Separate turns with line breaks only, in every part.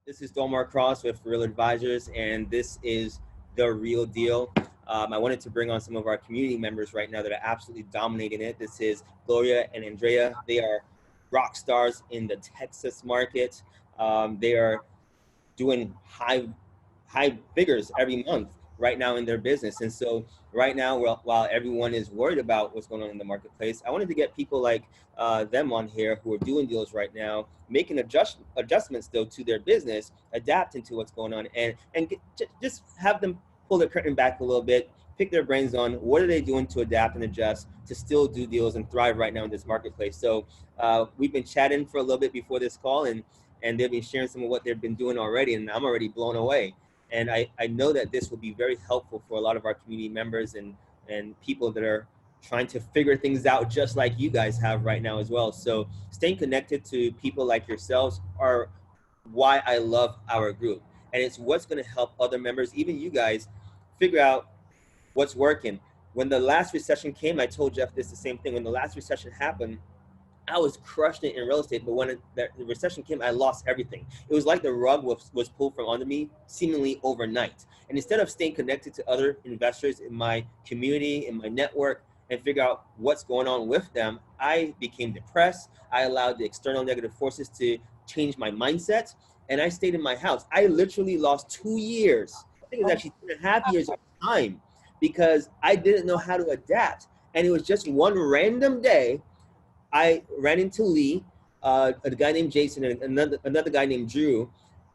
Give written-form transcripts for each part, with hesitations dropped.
This is Dolmar Cross with Real Advisors, and this is the real deal. I wanted to bring on some of our community members right now that are absolutely dominating it. This is Gloria and Andrea. They are rock stars in the Texas market. They are doing high figures every month right now in their business. And so right now, while everyone is worried about what's going on in the marketplace, I wanted to get people like them on here who are doing deals right now, making adjustments though to their business, adapting to what's going on, and just have them pull the curtain back a little bit, pick their brains on what are they doing to adapt and adjust to still do deals and thrive right now in this marketplace. So we've been chatting for a little bit before this call, and they've been sharing some of what they've been doing already, and I'm already blown away. And I know that this will be very helpful for a lot of our community members and people that are trying to figure things out just like you guys have right now as well. So staying connected to people like yourselves are why I love our group. And it's what's going to help other members, even you guys, figure out what's working. When the last recession came, I told Jeff this the same thing. When the last recession happened, I was crushed in real estate, but when the recession came, I lost everything. It was like the rug was pulled from under me seemingly overnight. And instead of staying connected to other investors in my community, in my network, and figure out what's going on with them, I became depressed. I allowed the external negative forces to change my mindset, and I stayed in my house. I literally lost 2 years. I think it was actually 2.5 years of time because I didn't know how to adapt. And it was just one random day I ran into Lee, a guy named Jason, and another guy named Drew,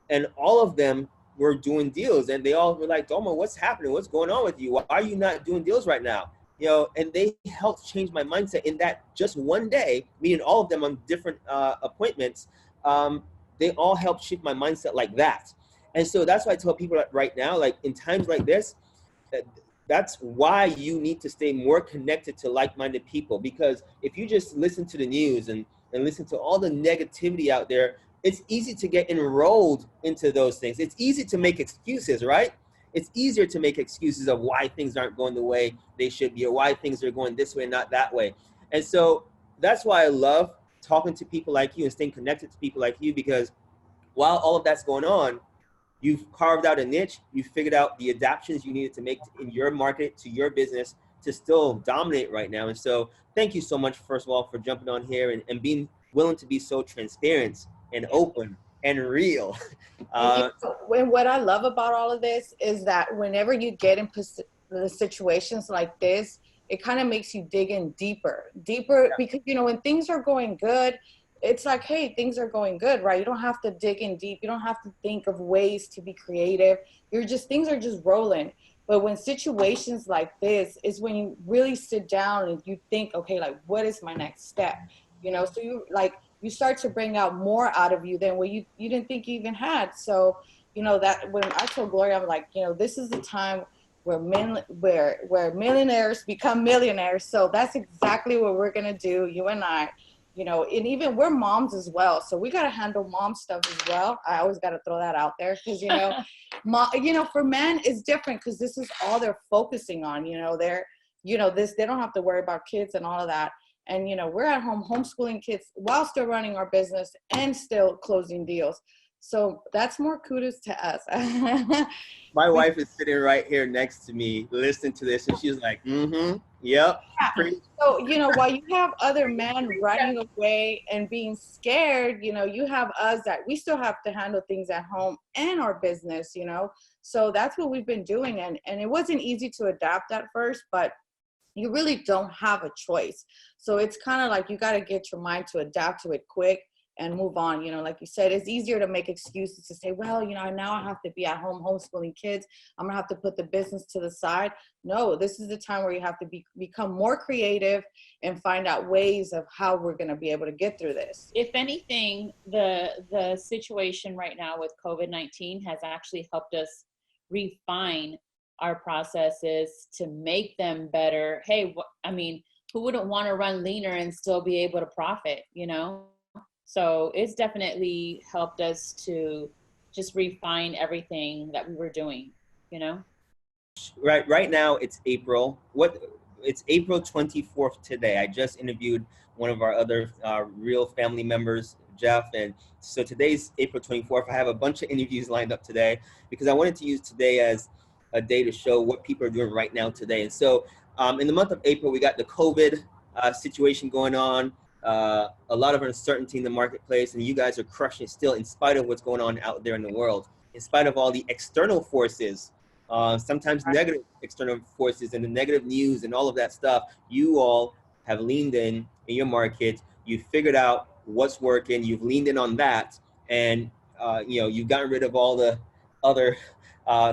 and all of them were doing deals, and they all were like, "Dolmar, what's happening? What's going on with you? Why are you not doing deals right now?" And they helped change my mindset in that just one day, meeting all of them on different appointments. They all helped shift my mindset like that, and so that's why I tell people right now, like in times like this, that's why you need to stay more connected to like-minded people, because if you just listen to the news and listen to all the negativity out there, it's easy to get enrolled into those things. It's easy to make excuses, right? It's easier to make excuses of why things aren't going the way they should be or why things are going this way and not that way. And so that's why I love talking to people like you and staying connected to people like you, because while all of that's going on, you've carved out a niche. You figured out the adaptations you needed to make in your market to your business to still dominate right now. And so thank you so much, first of all, for jumping on here and being willing to be so transparent and open and real.
And what I love about all of this is that whenever you get in situations like this, it kind of makes you dig in deeper, because, when things are going good, it's like, hey, things are going good, right? You don't have to dig in deep. You don't have to think of ways to be creative. Things are just rolling. But when situations like this is when you really sit down and you think, okay, like, what is my next step? So you start to bring out more out of you than what you didn't think you even had. So, that when I told Gloria, I'm like, this is the time where where millionaires become millionaires. So that's exactly what we're going to do, you and I. And even we're moms as well. So we got to handle mom stuff as well. I always got to throw that out there because, for men it's different because this is all they're focusing on, they're, they don't have to worry about kids and all of that. And, we're at home homeschooling kids while still running our business and still closing deals. So that's more kudos to us.
My wife is sitting right here next to me, listening to this, and she's like, yep.
Yeah. So, while you have other men running away and being scared, you have us that we still have to handle things at home and our business, So that's what we've been doing. And it wasn't easy to adapt at first, but you really don't have a choice. So it's kind of like you got to get your mind to adapt to it quick and move on. Like you said, it's easier to make excuses to say, well, now I have to be at home homeschooling kids. I'm gonna have to put the business to the side. No, this is the time where you have to become more creative and find out ways of how we're gonna be able to get through this.
If anything, the situation right now with COVID-19 has actually helped us refine our processes to make them better. Hey, who wouldn't want to run leaner and still be able to profit, So it's definitely helped us to just refine everything that we were doing,
Right now it's April. it's April 24th today. I just interviewed one of our other real family members, Jeff. And so today's April 24th. I have a bunch of interviews lined up today because I wanted to use today as a day to show what people are doing right now today. And so in the month of April, we got the COVID situation going on, a lot of uncertainty in the marketplace, and you guys are crushing it still in spite of what's going on out there in the world, in spite of all the external forces, sometimes negative external forces and the negative news and all of that stuff. You all have leaned in your market. You've figured out what's working. You've leaned in on that, and you've gotten rid of all the other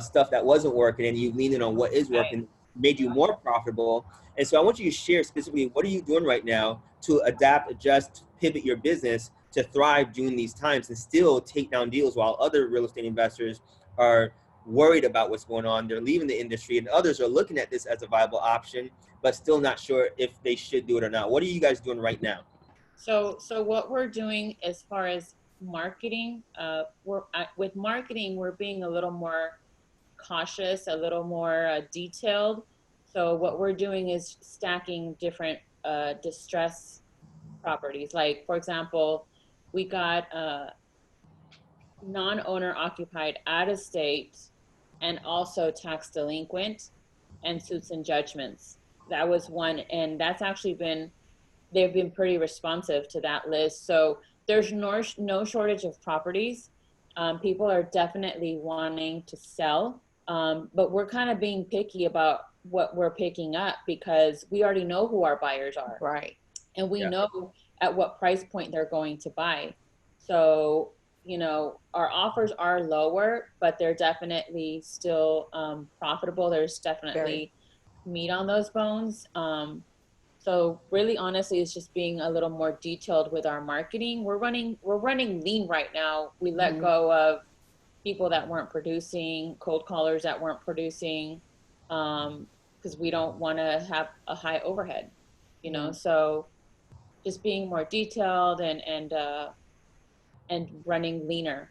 stuff that wasn't working, and you've leaned in on what is working, made you more profitable. And so I want you to share specifically, what are you doing right now to adapt, adjust, pivot your business to thrive during these times and still take down deals while other real estate investors are worried about what's going on. They're leaving the industry, and others are looking at this as a viable option, but still not sure if they should do it or not. What are you guys doing right now?
So what we're doing as far as marketing, with marketing, we're being a little more cautious, a little more detailed. So what we're doing is stacking different distress properties. Like, for example, we got non-owner occupied, out of state, and also tax delinquent, and suits and judgments. That was one, and that's actually they've been pretty responsive to that list. So there's no shortage of properties. People are definitely wanting to sell, but we're kind of being picky about what we're picking up because we already know who our buyers are.
Right.
And we know at what price point they're going to buy. So, our offers are lower, but they're definitely still profitable. There's definitely meat on those bones. So really, honestly, it's just being a little more detailed with our marketing. We're running lean right now. We let go of people that weren't producing, cold callers that weren't producing, because we don't want to have a high overhead, So just being more detailed and running leaner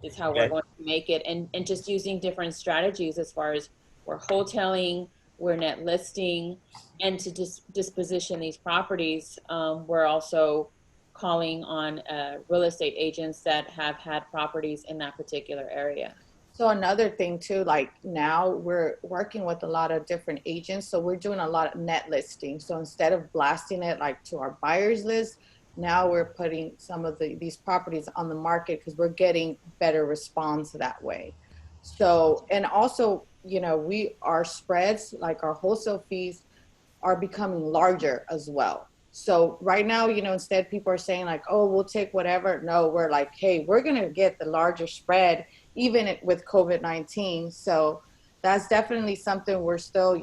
is how we're going to make it, and just using different strategies as far as we're wholesaling, we're net listing, and to disposition these properties, we're also calling on real estate agents that have had properties in that particular area.
So another thing too, like now we're working with a lot of different agents. So we're doing a lot of net listing. So instead of blasting it like to our buyers list, now we're putting some of these properties on the market because we're getting better response that way. So, and also, our spreads, like our wholesale fees, are becoming larger as well. So right now, instead people are saying like, oh, we'll take whatever. No, we're like, hey, we're going to get the larger spread even with COVID-19. So that's definitely something we're still,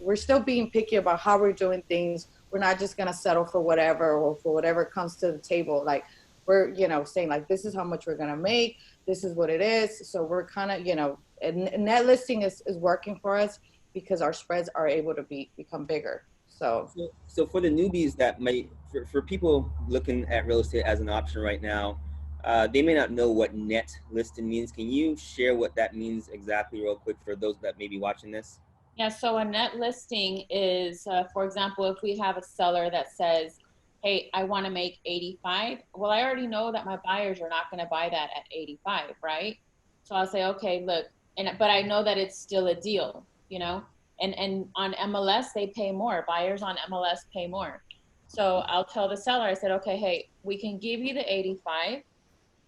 we're still being picky about how we're doing things. We're not just going to settle for whatever or for whatever comes to the table. Like we're, saying like, this is how much we're going to make. This is what it is. So we're kind of, and net listing is working for us because our spreads are able to become bigger. So
for the newbies that for people looking at real estate as an option right now, they may not know what net listing means. Can you share what that means exactly real quick for those that may be watching this?
Yeah, so a net listing is, for example, if we have a seller that says, hey, I want to make 85. Well, I already know that my buyers are not going to buy that at 85, right? So I'll say, okay, look, but I know that it's still a deal, and on MLS, they pay more. Buyers on MLS pay more. So I'll tell the seller, I said, okay, hey, we can give you the 85,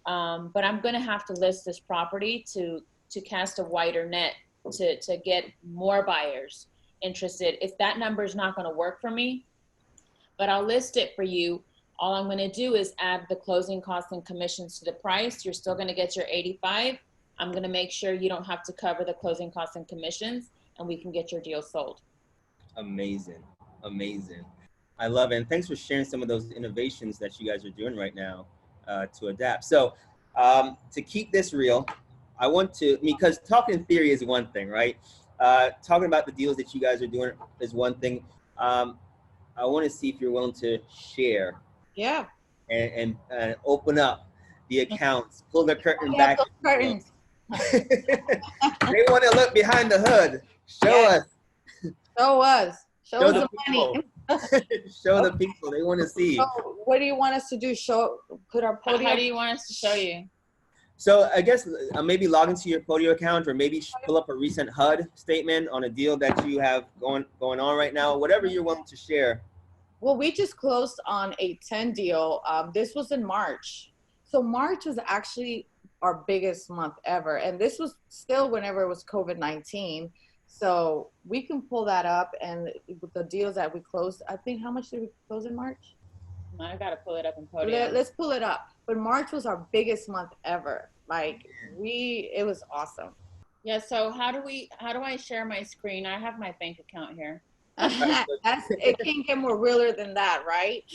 but I'm going to have to list this property to cast a wider net to get more buyers interested. If that number is not going to work for me, but I'll list it for you. All I'm going to do is add the closing costs and commissions to the price. You're still going to get your 85. I'm going to make sure you don't have to cover the closing costs and commissions, and we can get your deal sold.
Amazing. I love it. And thanks for sharing some of those innovations that you guys are doing right now to adapt. So to keep this real, I want to, because talking in theory is one thing, right? Talking about the deals that you guys are doing is one thing. I want to see if you're willing to share.
Yeah.
And open up the accounts, pull the curtain back.
Curtains.
They want to look behind the hood. Show us.
Show the money.
Show the people. They want to see.
So what do you want us to do? Put our Podio.
How do you want us to show you?
So I guess maybe log into your Podio account, or maybe pull up a recent HUD statement on a deal that you have going on right now. Whatever you're willing to share.
Well, we just closed on a 10 deal. This was in March. So March was actually our biggest month ever. And this was still whenever it was COVID-19. So we can pull that up, and the deals that we closed, I think, how much did we close in March?
I got to pull it up in Podio.
Let's pull it up. But March was our biggest month ever. Like it was awesome.
Yeah. So how do I share my screen? I have my bank account here.
It can't get more realer than that, right?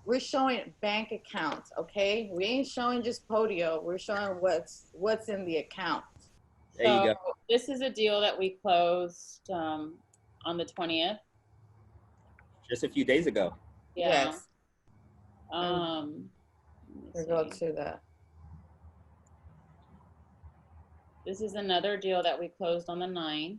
We're showing bank accounts, okay? We ain't showing just Podio. We're showing what's in the account.
There you go.
This is a deal that we closed on the 20th.
Just a few days ago.
Yeah.
Yes.
We'll
go to that.
This is another deal that we closed on the 9th.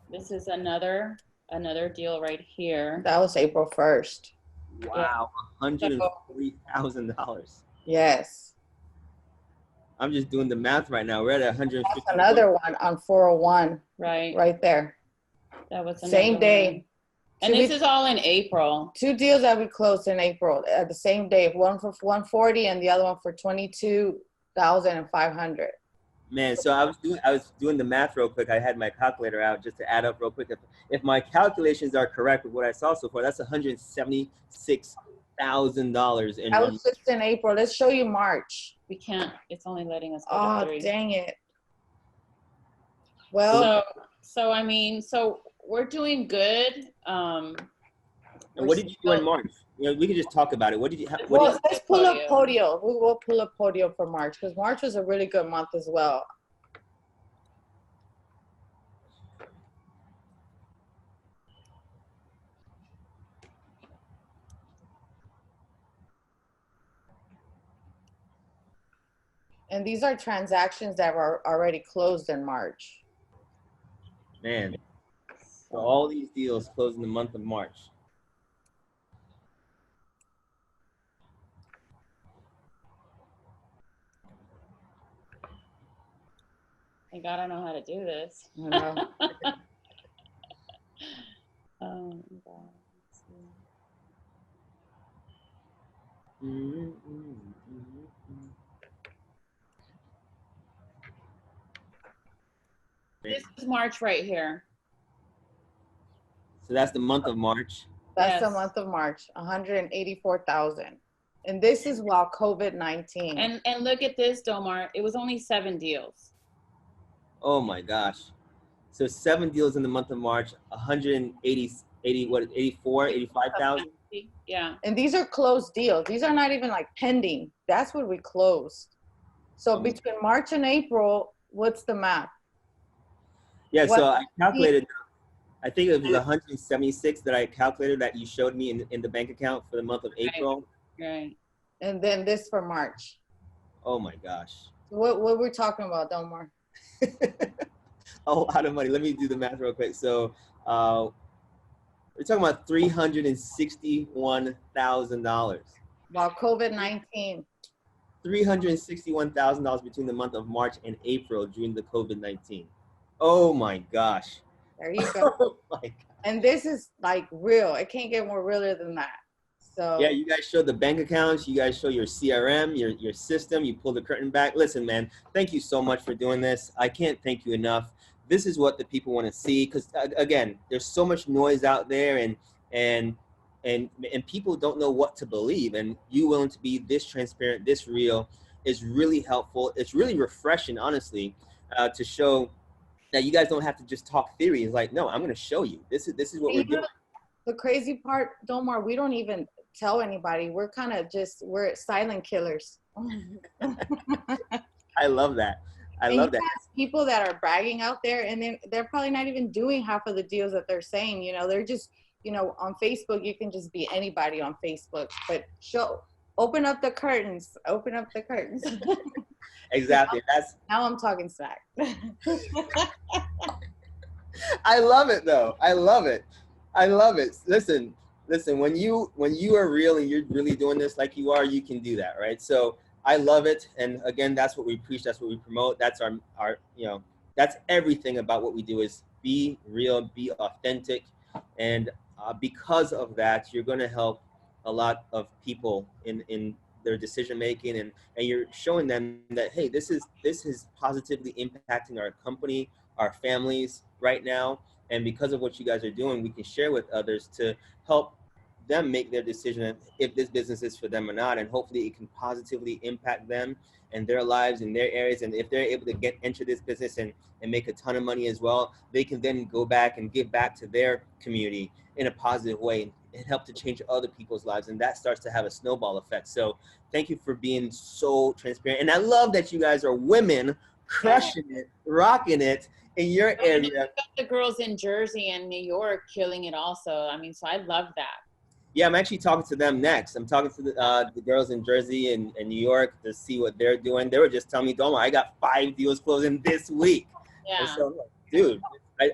This is another deal right here.
That was April 1st.
Wow, $140,000.
Yes.
I'm just doing the math right now. We're at 150.
That's another one on 401.
Right
there.
That was
same day.
One. And this is all in April.
2 deals that we closed in April at the same day. One for 140 and the other one for 22,500.
Man, so I was doing the math real quick. I had my calculator out just to add up real quick. If my calculations are correct with what I saw so far, that's $176,000 in.
That was just in April. Let's show you March.
We can't. It's only letting us go to 3.
Dang it. Well,
so we're doing good.
And what did you do in March? We can just talk about it. What did you?
Let's pull up Podio. We will pull up Podio for March, because March was a really good month as well. And these are transactions that were already closed in March.
Man, so all these deals closed in the month of March.
Thank God I know how to do this.
I know.
Oh, God. This is March right here.
So that's the month of March.
That's the month of March, 184,000. And this is while COVID-19.
And look at this, Dolmar. It was only 7 deals.
Oh my gosh. So 7 deals in the month of March, 85,000?
Yeah.
And these are closed deals. These are not even like pending. That's what we closed. So between March and April, what's the math?
Yeah, so I calculated, I think it was 176 that I calculated that you showed me in the bank account for the month of April.
Right.
And then this for March.
Oh my gosh.
What we're talking about, Dolmar?
A lot of money. Let me do the math real quick. So we're talking about $361,000.
While COVID-19.
$361,000 between the month of March and April during the COVID-19. Oh my gosh.
There you go.
Oh my God.
And this is like real. It can't get more realer than that. So
yeah, you guys show the bank accounts, you guys show your CRM, your system, you pull the curtain back. Listen, man, thank you so much for doing this. I can't thank you enough. This is what the people want to see, because again, there's so much noise out there, and people don't know what to believe, and you willing to be this transparent, this real is really helpful. It's really refreshing, honestly, to show that you guys don't have to just talk theory. It's like, no, I'm going to show you. This is what we're doing.
The crazy part, Dolmar, we don't even tell anybody. We're kind of we're silent killers.
I love that. I love that.
People that are bragging out there, and then they're probably not even doing half of the deals that they're saying. They're just, on Facebook, you can just be anybody on Facebook. But open up the curtains. Open up the curtains.
Exactly.
Now I'm talking smack.
I love it though. I love it. I love it. Listen, when you are real and you're really doing this like you are, you can do that, right? So I love it. And again, that's what we preach, that's what we promote. That's our that's everything about what we do, is be real, be authentic. And because of that, you're going to help a lot of people in their decision making, and you're showing them that, hey, this is positively impacting our company, our families right now. And because of what you guys are doing, we can share with others to help them make their decision if this business is for them or not. And hopefully it can positively impact them and their lives in their areas. And if they're able to get into this business and make a ton of money as well, they can then go back and give back to their community in a positive way and help to change other people's lives. And that starts to have a snowball effect. So thank you for being so transparent. And I love that you guys are women crushing it, rocking it in your area.
The girls in Jersey and New York killing it also. I mean, so I love that.
Yeah, I'm actually talking to them next. I'm talking to the girls in Jersey and New York to see what they're doing. They were just telling me, Dolmar, I got 5 deals closing this week.
Yeah.
And so I'm like, dude,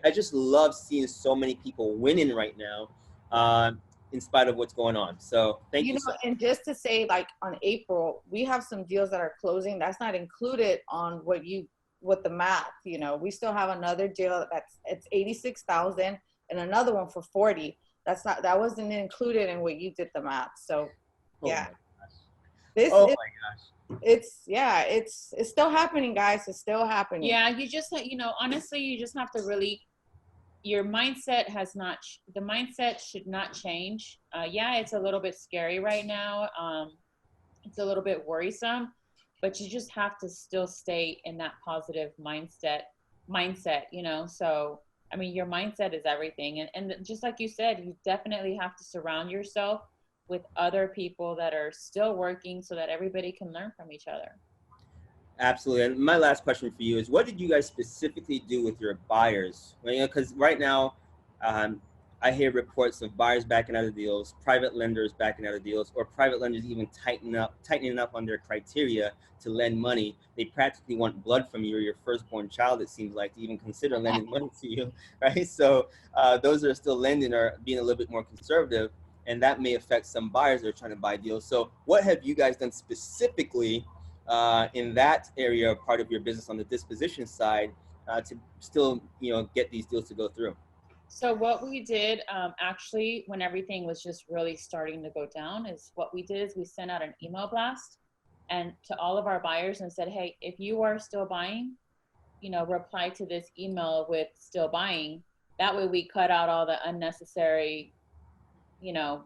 I just love seeing so many people winning right now, in spite of what's going on. So thank you.
And just to say, like on April, we have some deals that are closing. That's not included on what the math, we still have another deal it's 86,000 and another one for 40. That wasn't included in what you did the math. So yeah.
Oh my gosh.
It's still happening, guys. It's still happening.
Yeah, you just, honestly, you just have to really, your mindset the mindset should not change. Yeah, it's a little bit scary right now. It's a little bit worrisome, but you just have to still stay in that positive mindset, so I mean, your mindset is everything. And just like you said, you definitely have to surround yourself with other people that are still working so that everybody can learn from each other.
Absolutely. And my last question for you is, what did you guys specifically do with your buyers? Because right now, I hear reports of buyers backing out of deals, private lenders backing out of deals, or private lenders even tightening up on their criteria to lend money. They practically want blood from you or your firstborn child, it seems like, to even consider lending money to you, right? So those that are still lending are being a little bit more conservative, and that may affect some buyers that are trying to buy deals. So what have you guys done specifically in that area, part of your business on the disposition side, to still, get these deals to go through?
So what we did, actually, when everything was just really starting to go down, is we sent out an email blast and to all of our buyers and said, hey, if you are still buying, reply to this email with still buying. That way we cut out all the unnecessary,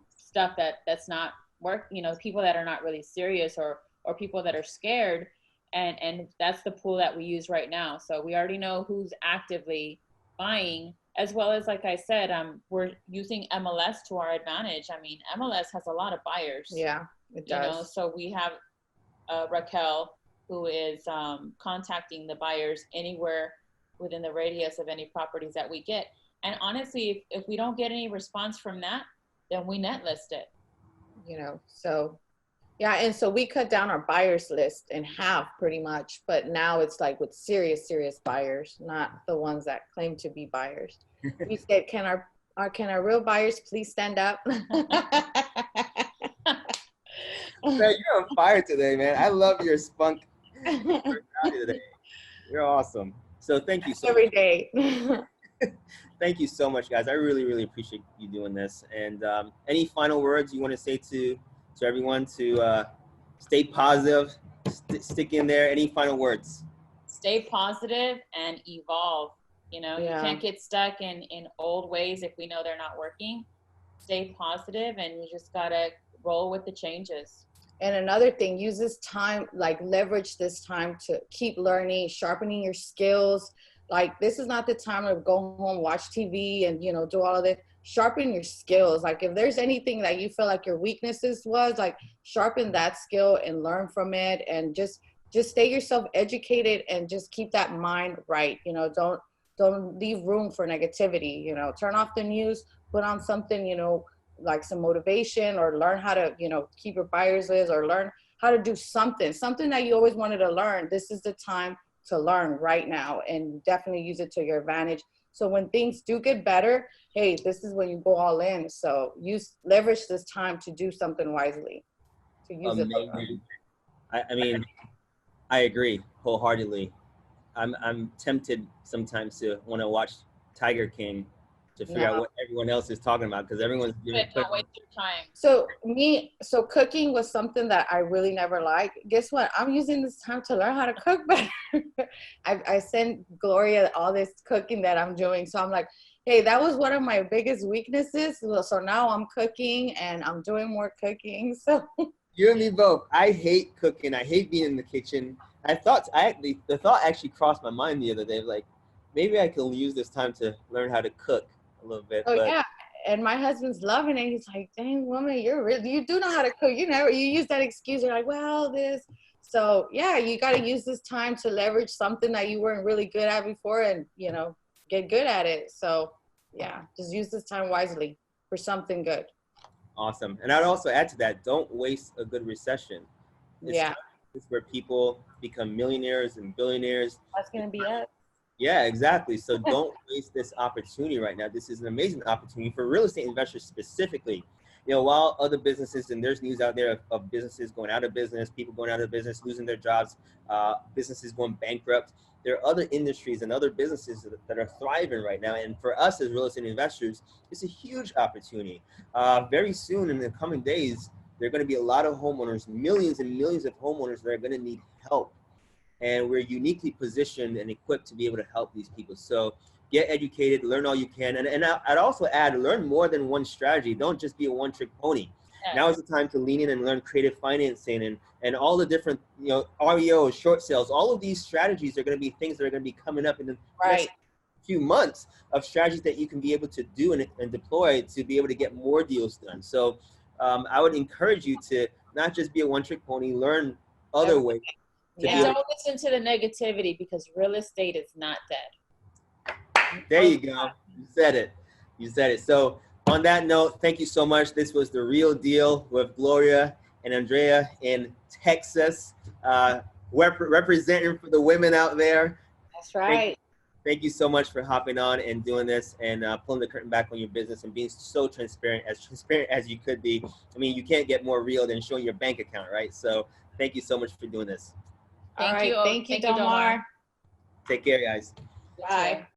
stuff that's not work, people that are not really serious or people that are scared. And that's the pool that we use right now. So we already know who's actively buying, as well as, like I said, we're using MLS to our advantage. I mean, MLS has a lot of buyers.
Yeah, it does.
So we have Raquel, who is contacting the buyers anywhere within the radius of any properties that we get. And honestly, if we don't get any response from that, then we net list it.
So yeah, and so we cut down our buyers list in half pretty much, but now it's like with serious buyers, not the ones that claim to be buyers. We said, can our real buyers please stand up?
Man, you're on fire today, man. I love your spunk today. You're awesome. So thank you so
every
much.
day.
Thank you so much, guys. I really, really appreciate you doing this. And any final words you want to say to everyone to stay positive, stick in there? Any final words?
Stay positive and evolve. You can't get stuck in old ways if we know they're not working. Stay positive, and you just gotta roll with the changes.
And another thing, use this time, leverage this time to keep learning, sharpening your skills. This is not the time to go home, watch TV and, do all of this. Sharpen your skills. If there's anything that you feel like your weaknesses was, sharpen that skill and learn from it, and just stay yourself educated and just keep that mind right. Don't leave room for negativity. Turn off the news, put on something, like some motivation, or learn how to, keep your buyers list, or learn how to do something that you always wanted to learn. This is the time to learn right now, and definitely use it to your advantage. So when things do get better, hey, this is when you go all in. So leverage this time to do something wisely, to use it.
Amazing. I mean, I agree wholeheartedly. I'm tempted sometimes to want to watch Tiger King to figure out what everyone else is talking about, because everyone's doing
Not waste your time.
So cooking was something that I really never liked. Guess what? I'm using this time to learn how to cook better. I sent Gloria all this cooking that I'm doing. So I'm like, hey, that was one of my biggest weaknesses. So now I'm cooking and I'm doing more cooking. So
you and me both. I hate cooking. I hate being in the kitchen. The thought actually crossed my mind the other day, like maybe I can use this time to learn how to cook a little bit.
Oh, yeah. And my husband's loving it. He's like, dang, woman, you do know how to cook. You use that excuse. You're like, well, this. So yeah, you got to use this time to leverage something that you weren't really good at before, and, get good at it. So yeah, just use this time wisely for something good.
Awesome. And I'd also add to that, don't waste a good recession. It's where people become millionaires and billionaires.
That's going to be it.
Yeah, exactly. So don't waste this opportunity right now. This is an amazing opportunity for real estate investors specifically. While other businesses, and there's news out there of businesses going out of business, people going out of business, losing their jobs, businesses going bankrupt. There are other industries and other businesses that are thriving right now. And for us as real estate investors, it's a huge opportunity. Very soon in the coming days, there are going to be a lot of homeowners, millions and millions of homeowners that are going to need help. And we're uniquely positioned and equipped to be able to help these people. So get educated, learn all you can. And I'd also add, learn more than one strategy. Don't just be a one-trick pony. Yeah. Now is the time to lean in and learn creative financing and all the different, REOs, short sales. All of these strategies are going to be things that are going to be coming up in the next few months of strategies that you can be able to do and deploy to be able to get more deals done. So I would encourage you to not just be a one-trick pony, learn other ways.
Don't listen to the negativity, because real estate is not dead.
There you go. You said it. So on that note, thank you so much. This was The Real Deal with Gloria and Andrea in Texas, representing for the women out there.
That's right.
Thank you so much for hopping on and doing this and pulling the curtain back on your business and being so transparent as you could be. I mean, you can't get more real than showing your bank account, right? So thank you so much for doing this.
Thank you.
Thank you, Dolmar.
Take care, guys.
Bye.